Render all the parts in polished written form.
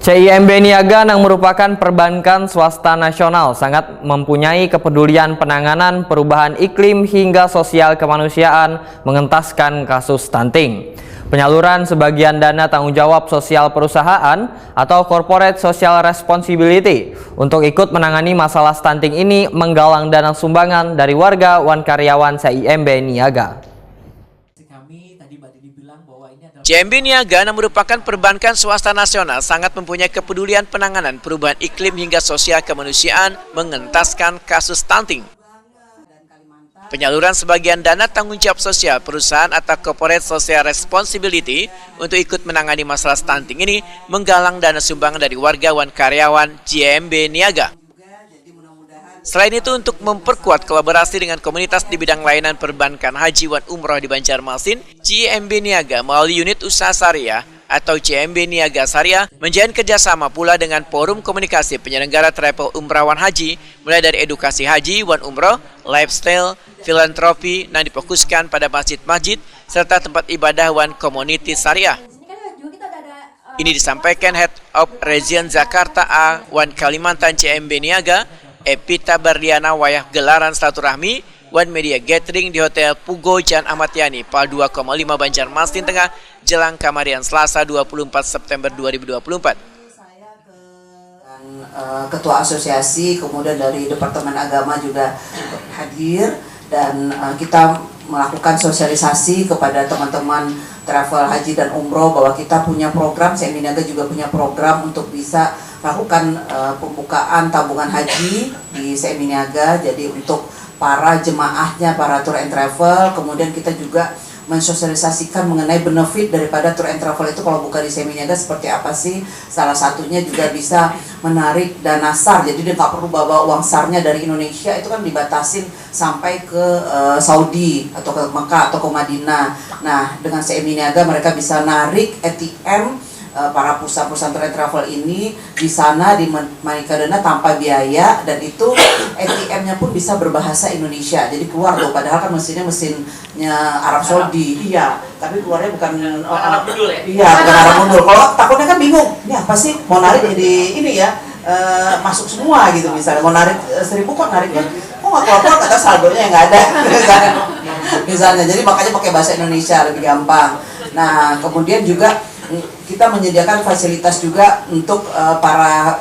CIMB Niaga yang merupakan perbankan swasta nasional sangat mempunyai kepedulian penanganan perubahan iklim hingga sosial kemanusiaan mengentaskan kasus stunting. Penyaluran sebagian dana tanggung jawab sosial perusahaan atau corporate social responsibility untuk ikut menangani masalah stunting ini menggalang dana sumbangan dari warga wan karyawan CIMB Niaga. CIMB Niaga yang merupakan perbankan swasta nasional sangat mempunyai kepedulian penanganan perubahan iklim hingga sosial kemanusiaan mengentaskan kasus stunting. Penyaluran sebagian dana tanggung jawab sosial perusahaan atau corporate social responsibility untuk ikut menangani masalah stunting ini menggalang dana sumbangan dari warga wan karyawan CIMB Niaga. Selain itu, untuk memperkuat kolaborasi dengan komunitas di bidang layanan perbankan haji wan umroh di Banjarmasin, CIMB Niaga melalui unit usaha syariah atau CIMB Niaga Syariah menjalin kerjasama pula dengan forum komunikasi penyelenggara travel umrah wan haji, mulai dari edukasi haji wan umroh, lifestyle, filantropi yang difokuskan pada masjid-masjid serta tempat ibadah wan community syariah. Ini disampaikan Head of Region Jakarta A wan Kalimantan CIMB Niaga, Epita Bardiana wayah gelaran silaturahmi wan media gathering di Hotel Pugo Jan Ahmad Yani, Pal 2,5 Banjarmasin Tengah, jelang Kamarian Selasa 24 September 2024. Ketua asosiasi, kemudian dari Departemen Agama juga hadir, dan kita melakukan sosialisasi kepada teman-teman travel haji dan umroh bahwa kita punya program, CIMB Niaga juga punya program untuk bisa lakukan pembukaan tabungan haji di CIMB Niaga. Jadi untuk para jemaahnya, para tour and travel, kemudian kita juga mensosialisasikan mengenai benefit daripada tour and travel itu kalau buka di CIMB Niaga seperti apa sih. Salah satunya juga bisa menarik dana SAR, jadi dia nggak perlu bawa uang SAR-nya dari Indonesia, itu kan dibatasin sampai ke Saudi atau ke Mekah atau ke Madinah. Nah, dengan CIMB Niaga mereka bisa narik ATM para perusahaan tour and travel ini di sana di Manikadana tanpa biaya, dan itu ATM-nya pun bisa berbahasa Indonesia. Jadi keluar loh, padahal kan mesinnya Arab Saudi. Iya, tapi keluarnya bukan Arab Bundul ya. Iya, bukan Arab Bundul. Kalau takutnya kan bingung, ini apa sih? Mau narik jadi ini ya, masuk semua gitu misalnya. Mau narik 1.000 kok nariknya kok nggak keluar, kata saldonya yang nggak ada. misalnya. Jadi makanya pakai bahasa Indonesia lebih gampang. Nah, kemudian juga kita menyediakan fasilitas juga untuk para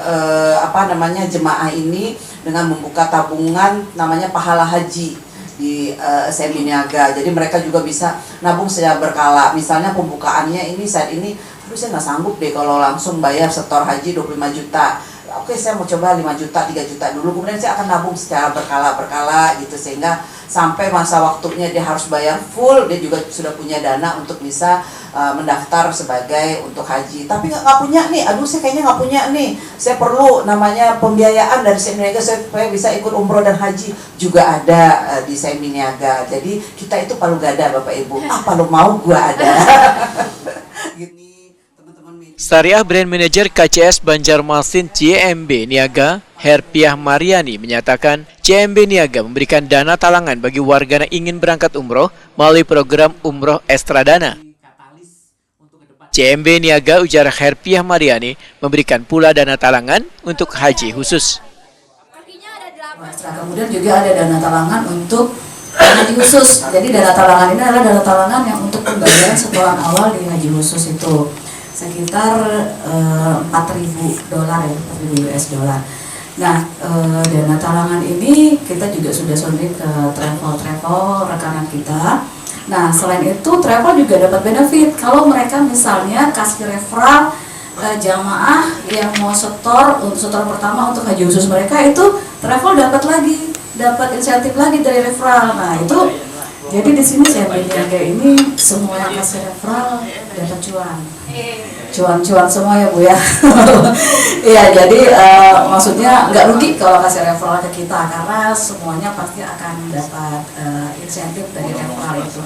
jemaah ini dengan membuka tabungan namanya pahala haji di CIMB Niaga. Jadi mereka juga bisa nabung secara berkala. Misalnya pembukaannya ini saat ini, aduh saya nggak sanggup deh kalau langsung bayar setor haji 25 juta. Oke, saya mau coba 5 juta, 3 juta dulu, kemudian saya akan nabung secara berkala gitu, sehingga sampai masa waktunya dia harus bayar full, dia juga sudah punya dana untuk bisa mendaftar sebagai untuk haji. Tapi nggak punya nih, aduh saya kayaknya nggak punya nih, saya perlu namanya pembiayaan dari CIMB Niaga supaya bisa ikut umroh dan haji, juga ada di CIMB Niaga. Jadi kita itu palu gada Bapak Ibu, palu mau gua ada. Syariah Brand Manager KCS Banjarmasin CIMB Niaga, Herpiah Mariani menyatakan CIMB Niaga memberikan dana talangan bagi warga yang ingin berangkat umroh melalui program Umroh Estradana. CIMB Niaga, ujar Herpiah Mariani, memberikan pula dana talangan untuk haji khusus. Kemudian juga ada dana talangan untuk haji khusus. Jadi dana talangan ini adalah dana talangan yang untuk pembayaran setoran awal di haji khusus itu sekitar $4.000 ya, $4.000 US. Nah, dana talangan ini kita juga sudah sondik ke travel rekanan kita. Nah, selain itu travel juga dapat benefit kalau mereka misalnya kasih referral jamaah yang mau setor untuk setor pertama untuk haji khusus mereka, itu travel dapat insentif lagi dari referral. Nah, itu jadi di sini CIMB Niaga ini semua yang kasih referral dapat cuan semua ya Bu ya. Iya, jadi maksudnya nggak rugi kalau kasih referral ke kita, karena semuanya pasti akan dapat insentif dari referral itu.